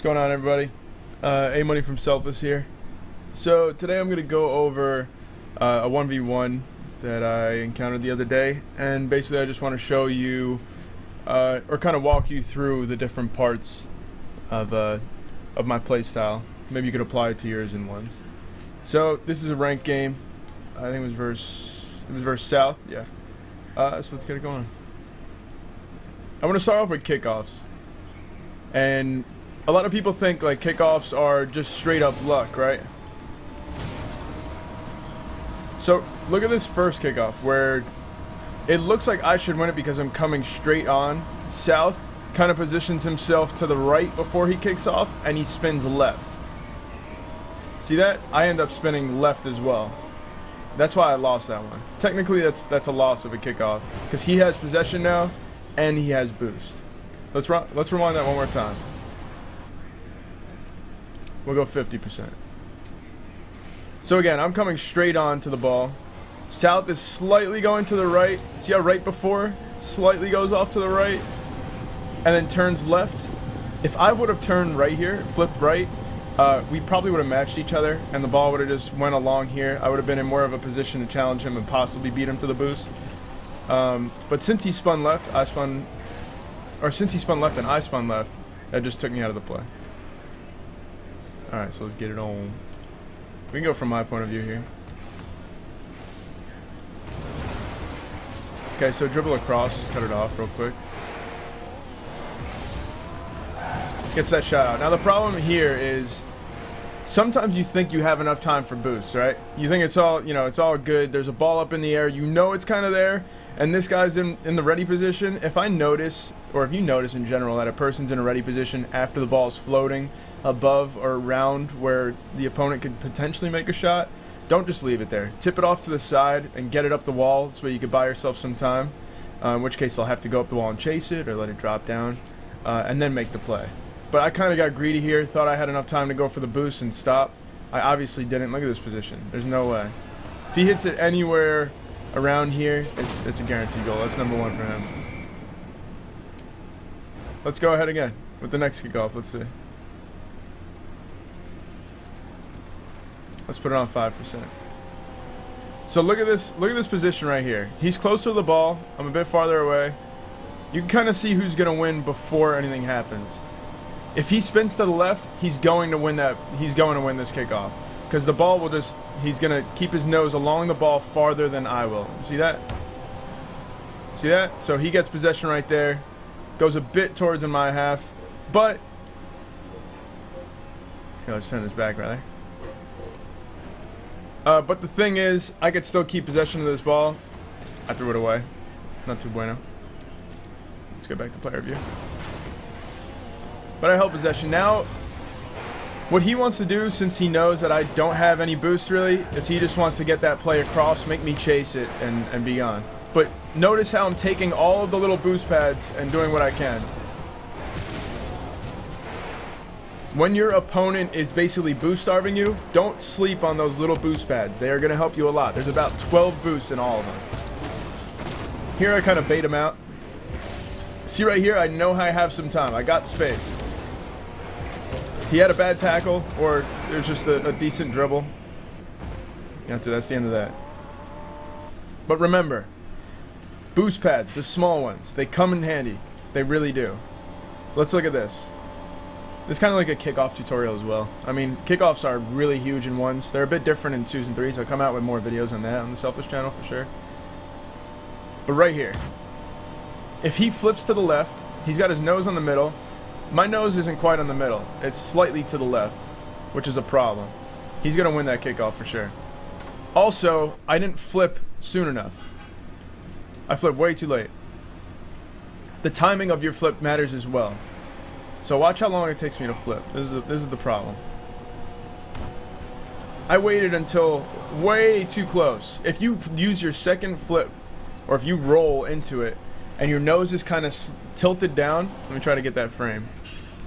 What's going on, everybody? AMONEY from Selfless here. So today I'm going to go over a 1v1 that I encountered the other day, and basically I just want to show you or kind of walk you through the different parts of my playstyle. Maybe you could apply it to yours in ones. So this is a ranked game. I think it was versus South, yeah. So let's get it going. I want to start off with kickoffs, and a lot of people think like kickoffs are just straight up luck, right? So look at this first kickoff where it looks like I should win it because I'm coming straight on. South kind of positions himself to the right before he kicks off, and he spins left. See that? I end up spinning left as well. That's why I lost that one. Technically that's a loss of a kickoff because he has possession now and he has boost. Let's rewind that one more time. We'll go 50%. So again, I'm coming straight on to the ball. South is slightly going to the right. See how right before slightly goes off to the right and then turns left? If I would have turned right here, flipped right, we probably would have matched each other and the ball would have just went along here. I would have been in more of a position to challenge him and possibly beat him to the boost. But since he spun left, since he spun left and I spun left, that just took me out of the play. Alright, so let's get it on. We can go from my point of view here. Okay, so dribble across, cut it off real quick. Gets that shot out. Now the problem here is sometimes you think you have enough time for boosts, right? You think it's all, it's all good. There's a ball up in the air. You know it's kind of there. And this guy's in the ready position. If I notice, or if you notice in general, that a person's in a ready position after the ball is floating above or around where the opponent could potentially make a shot, don't just leave it there. Tip it off to the side and get it up the wall. This way you could buy yourself some time. In which case I'll have to go up the wall and chase it or let it drop down and then make the play. But I kind of got greedy here. Thought I had enough time to go for the boost and stop. I obviously didn't. Look at this position. There's no way. If he hits it anywhere around here, it's a guaranteed goal. That's number one for him. Let's go ahead again with the next kickoff. Let's see. Let's put it on 5%. So look at this position right here. He's closer to the ball. I'm a bit farther away. You can kind of see who's going to win before anything happens. If he spins to the left, he's going to win that. He's going to win this kickoff because the ball will just. He's going to keep his nose along the ball farther than I will. See that? See that? So he gets possession right there. Goes a bit towards in my half, but here, let's send this back rather. But the thing is, I could still keep possession of this ball. I threw it away. Not too bueno. Let's go back to player view. But I held possession. Now, what he wants to do, since he knows that I don't have any boost really, is he just wants to get that play across, make me chase it, and be gone. But notice how I'm taking all of the little boost pads and doing what I can. When your opponent is basically boost starving you, don't sleep on those little boost pads. They are going to help you a lot. There's about 12 boosts in all of them. Here I kind of bait him out. See right here, I know I have some time. I got space. He had a bad tackle, or there's just a decent dribble. That's it. That's the end of that. But remember, boost pads, the small ones, they come in handy. They really do. So let's look at this. This is kind of like a kickoff tutorial as well. I mean, kickoffs are really huge in ones. They're a bit different in 2s and 3s. I'll come out with more videos on that on the Selfless channel for sure. But right here, if he flips to the left, he's got his nose on the middle. My nose isn't quite on the middle. It's slightly to the left, which is a problem. He's going to win that kickoff for sure. Also, I didn't flip soon enough. I flipped way too late. The timing of your flip matters as well. So watch how long it takes me to flip. This is the problem. I waited until way too close. If you use your second flip, or if you roll into it, and your nose is kind of tilted down, let me try to get that frame.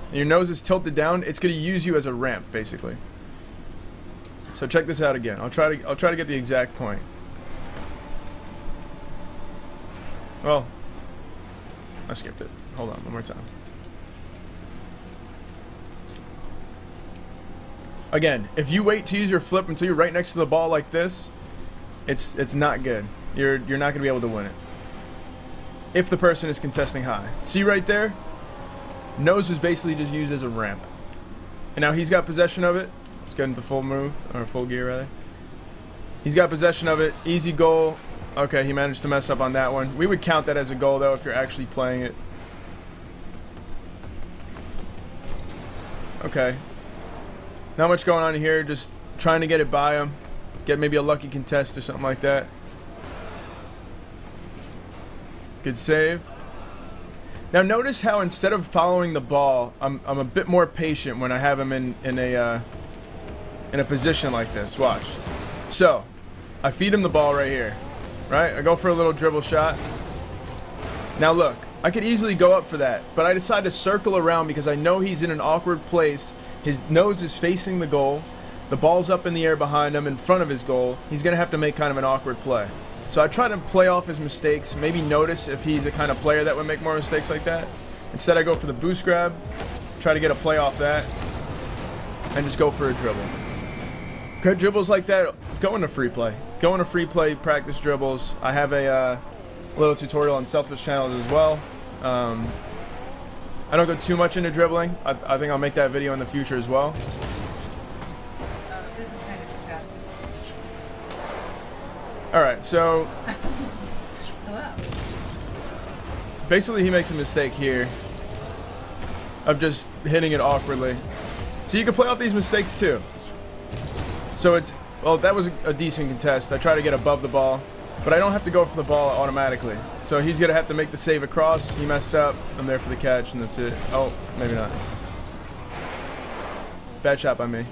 And your nose is tilted down, it's going to use you as a ramp, basically. So check this out again. I'll try to get the exact point. Well, I skipped it. Hold on, one more time. Again, if you wait to use your flip until you're right next to the ball like this, it's not good. You're not going to be able to win it. If the person is contesting high. See right there? Nose was basically just used as a ramp. And now he's got possession of it. Let's get into full move, or full gear rather. He's got possession of it. Easy goal. Okay, he managed to mess up on that one. We would count that as a goal though if you're actually playing it. Okay. Not much going on here, just trying to get it by him. Get maybe a lucky contest or something like that. Good save. Now notice how instead of following the ball, I'm a bit more patient when I have him in a position like this. Watch. So, I feed him the ball right here. Right? I go for a little dribble shot. Now look, I could easily go up for that, but I decide to circle around because I know he's in an awkward place. His nose is facing the goal. The ball's up in the air behind him in front of his goal. He's going to have to make kind of an awkward play. So I try to play off his mistakes, maybe notice if he's a kind of player that would make more mistakes like that. Instead I go for the boost grab, try to get a play off that, and just go for a dribble. Good dribbles like that, go into free play. Go into free play, practice dribbles. I have a little tutorial on Selfless channels as well. I don't go too much into dribbling. I think I'll make that video in the future as well. This is kind of disgusting. Alright, so Hello. basically he makes a mistake here of just hitting it awkwardly. So you can play off these mistakes too. So it's, well, that was a decent contest. I try to get above the ball, but I don't have to go for the ball automatically. So he's going to have to make the save across. He messed up. I'm there for the catch, and that's it. Oh, maybe not. Bad shot by me.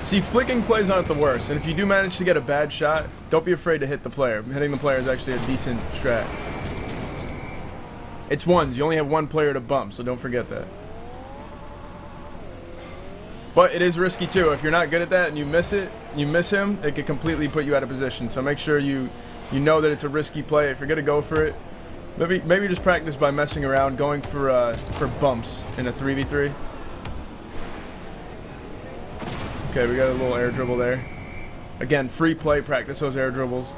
See, flicking plays aren't the worst, and if you do manage to get a bad shot, don't be afraid to hit the player. Hitting the player is actually a decent strat. It's ones. You only have one player to bump, so don't forget that. But it is risky too. If you're not good at that and you miss it, you miss him, it could completely put you out of position. So make sure you know that it's a risky play. If you're gonna go for it, maybe just practice by messing around, going for bumps in a 3v3. Okay, we got a little air dribble there. Again, free play. Practice those air dribbles.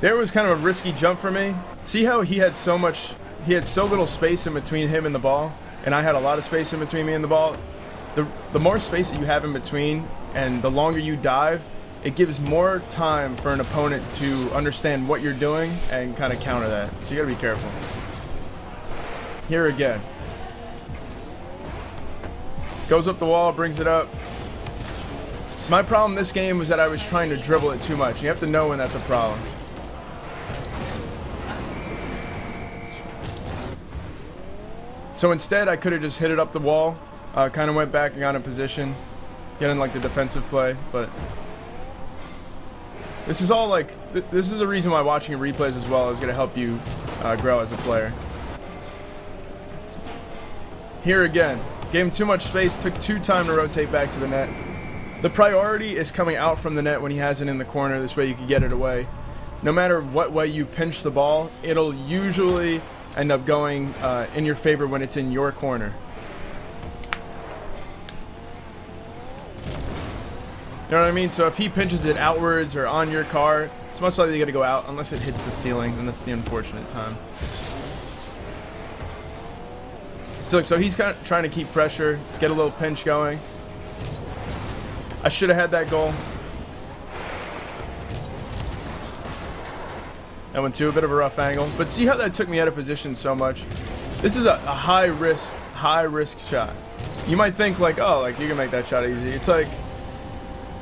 There was kind of a risky jump for me. See how he had so little space in between him and the ball, and I had a lot of space in between me and the ball. The more space that you have in between, and the longer you dive, it gives more time for an opponent to understand what you're doing and kind of counter that. So you gotta be careful. Here again. Goes up the wall, brings it up. My problem this game was that I was trying to dribble it too much. You have to know when that's a problem. So instead, I could have just hit it up the wall, kind of went back and got in position, get in like the defensive play, but this is all like, this is the reason why watching replays as well is going to help you grow as a player. Here again, gave him too much space, took too time to rotate back to the net. The priority is coming out from the net when he has it in the corner, this way you can get it away. No matter what way you pinch the ball, it'll usually end up going in your favor when it's in your corner. You know what I mean? So if he pinches it outwards or on your car, it's most likely going to go out unless it hits the ceiling, and that's the unfortunate time. So he's kind of trying to keep pressure, get a little pinch going. I should have had that goal. That went to a bit of a rough angle, but see how that took me out of position so much? This is a high risk shot. You might think like, oh, like you can make that shot easy. It's like,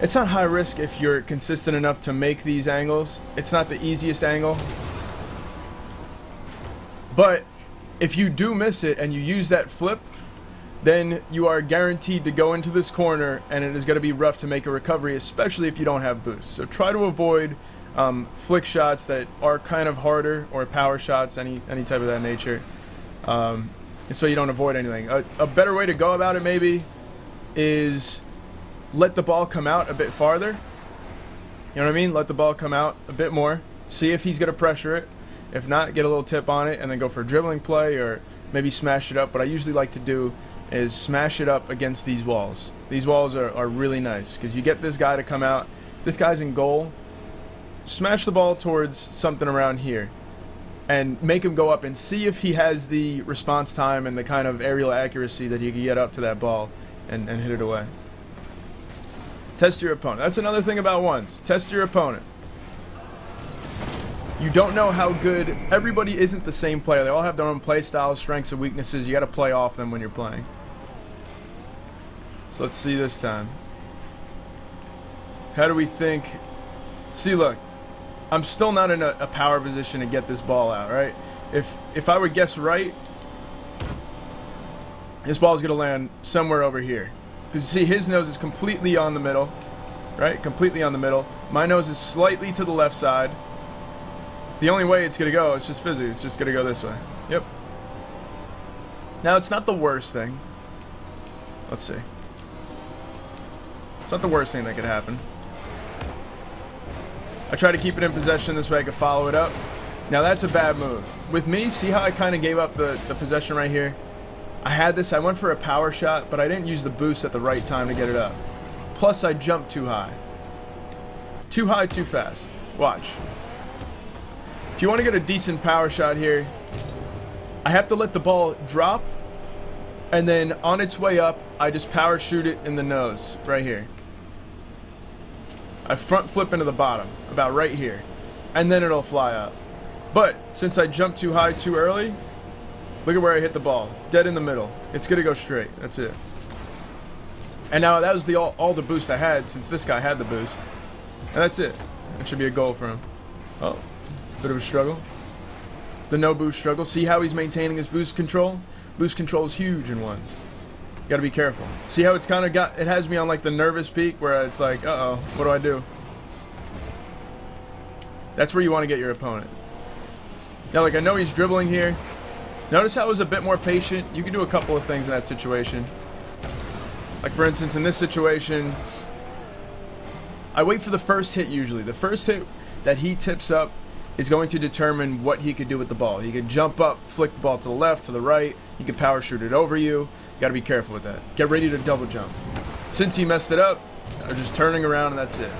it's not high risk if you're consistent enough to make these angles. It's not the easiest angle. But if you do miss it and you use that flip, then you are guaranteed to go into this corner, and it is going to be rough to make a recovery, especially if you don't have boost. So try to avoid flick shots that are kind of harder, or power shots, any type of that nature, so you don't avoid anything. A better way to go about it maybe is let the ball come out a bit farther. You know what I mean? Let the ball come out a bit more. See if he's going to pressure it. If not, get a little tip on it and then go for a dribbling play or maybe smash it up. What I usually like to do is smash it up against these walls. These walls are really nice because you get this guy to come out. This guy's in goal. Smash the ball towards something around here and make him go up and see if he has the response time and the kind of aerial accuracy that he can get up to that ball and hit it away. Test your opponent. That's another thing about ones. Test your opponent. You don't know how good. Everybody isn't the same player. They all have their own play styles, strengths, and weaknesses. You got to play off them when you're playing. So let's see this time. How do we think? See, look. I'm still not in a power position to get this ball out, right? If I would guess right, this ball is going to land somewhere over here. Because you see, his nose is completely on the middle, right? Completely on the middle. My nose is slightly to the left side. The only way it's going to go, it's just physics. It's just going to go this way. Yep. Now, it's not the worst thing. Let's see. It's not the worst thing that could happen. I try to keep it in possession this way I can follow it up. Now, that's a bad move. With me, see how I kind of gave up the possession right here? I had this. I went for a power shot, but I didn't use the boost at the right time to get it up. Plus, I jumped too high. Too high, too fast. Watch. If you want to get a decent power shot here, I have to let the ball drop, and then on its way up, I just power shoot it in the nose, right here. I front flip into the bottom, about right here, and then it'll fly up. But since I jumped too high too early, look at where I hit the ball, dead in the middle. It's gonna go straight. That's it. And now that was all the boost I had since this guy had the boost, and that's it. That should be a goal for him. Oh, bit of a struggle. The no boost struggle. See how he's maintaining his boost control? Boost control is huge in ones. You gotta be careful. See how it's kind of got, it has me on like the nervous peak where it's like, uh-oh, what do I do? That's where you want to get your opponent. Now, like, I know he's dribbling here. Notice how I was a bit more patient. You can do a couple of things in that situation. Like, for instance, in this situation, I wait for the first hit usually. The first hit that he tips up is going to determine what he could do with the ball. He could jump up, flick the ball to the left, to the right. He could power shoot it over you. You gotta be careful with that. Get ready to double jump. Since he messed it up, I'm just turning around and that's it.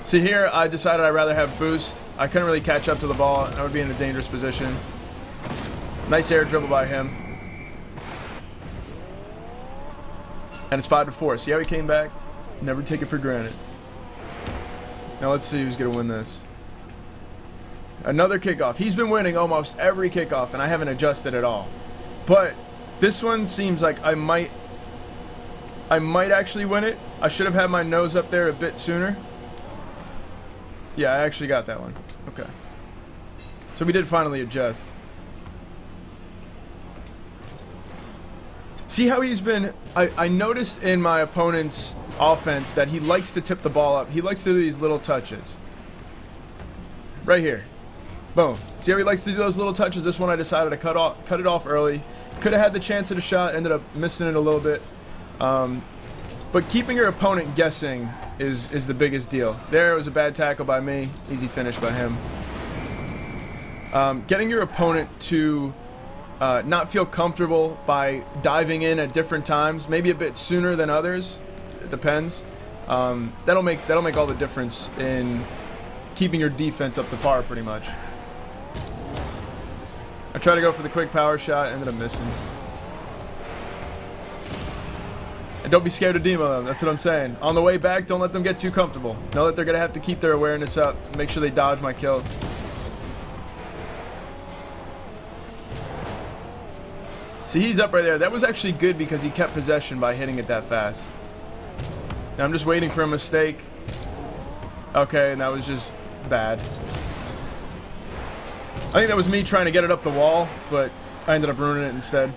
See here, I decided I'd rather have boost. I couldn't really catch up to the ball. I would be in a dangerous position. Nice air dribble by him. And it's 5-4. See how he came back? Never take it for granted. Now let's see who's gonna win this. Another kickoff. He's been winning almost every kickoff, and I haven't adjusted at all. But this one seems like I might actually win it. I should have had my nose up there a bit sooner. Yeah, I actually got that one. Okay. So we did finally adjust. See how he's been... I noticed in my opponent's offense that he likes to tip the ball up. He likes to do these little touches. Right here. Boom. See how he likes to do those little touches? This one I decided to cut it off early. Could have had the chance at a shot, ended up missing it a little bit. But keeping your opponent guessing is the biggest deal. There was a bad tackle by me. Easy finish by him. Getting your opponent to not feel comfortable by diving in at different times, maybe a bit sooner than others. It depends. That'll make all the difference in keeping your defense up to par, pretty much. I tried to go for the quick power shot, ended up missing. And don't be scared to demo them, that's what I'm saying. On the way back, don't let them get too comfortable. Know that they're going to have to keep their awareness up, make sure they dodge my kill. See, he's up right there. That was actually good because he kept possession by hitting it that fast. Now I'm just waiting for a mistake. Okay, and that was just bad. I think that was me trying to get it up the wall, but I ended up ruining it instead.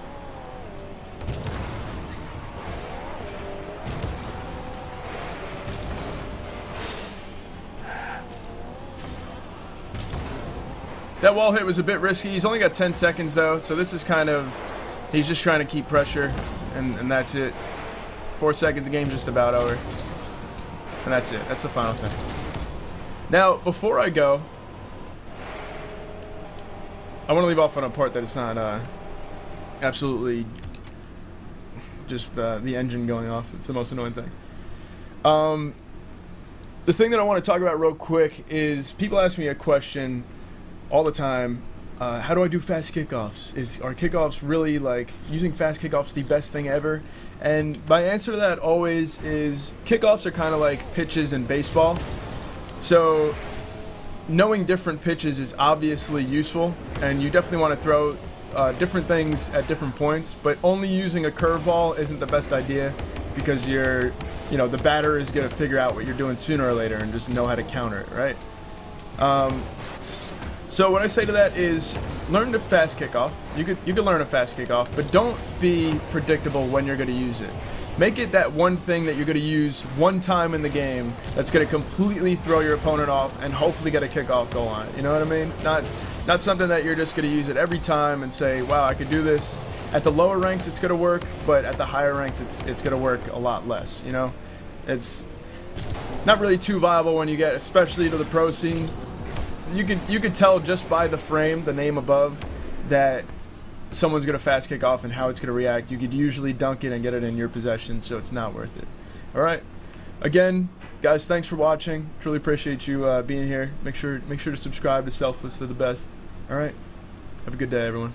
That wall hit was a bit risky. He's only got 10 seconds though, so this is kind of He's just trying to keep pressure, and that's it. 4 seconds, the game's just about over. And that's it. That's the final thing. Now, before I go, I want to leave off on a part that it's not absolutely just the engine going off. It's the most annoying thing. The thing that I want to talk about real quick is people ask me a question all the time. How do I do fast kickoffs? Are kickoffs really, like, using fast kickoffs the best thing ever? And my answer to that always is kickoffs are kind of like pitches in baseball. So knowing different pitches is obviously useful, and you definitely want to throw different things at different points, but only using a curveball isn't the best idea, because the batter is going to figure out what you're doing sooner or later and just know how to counter it, right? So what I say to that is learn the fast kickoff. You could learn a fast kickoff, but don't be predictable when you're going to use it. Make it that one thing that you're going to use one time in the game that's going to completely throw your opponent off and hopefully get a kickoff goal on it. You know what I mean? Not something that you're just going to use it every time and say, wow, I could do this. At the lower ranks, it's going to work, but at the higher ranks, it's going to work a lot less. You know, it's not really too viable when you get, especially to the pro scene. You could tell just by the frame, the name above, that someone's going to fast kick off and how it's going to react. You could usually dunk it and get it in your possession, so it's not worth it. All right. Again, guys, thanks for watching. Truly appreciate you being here. Make sure to subscribe to Selfless. They're the best. All right. Have a good day, everyone.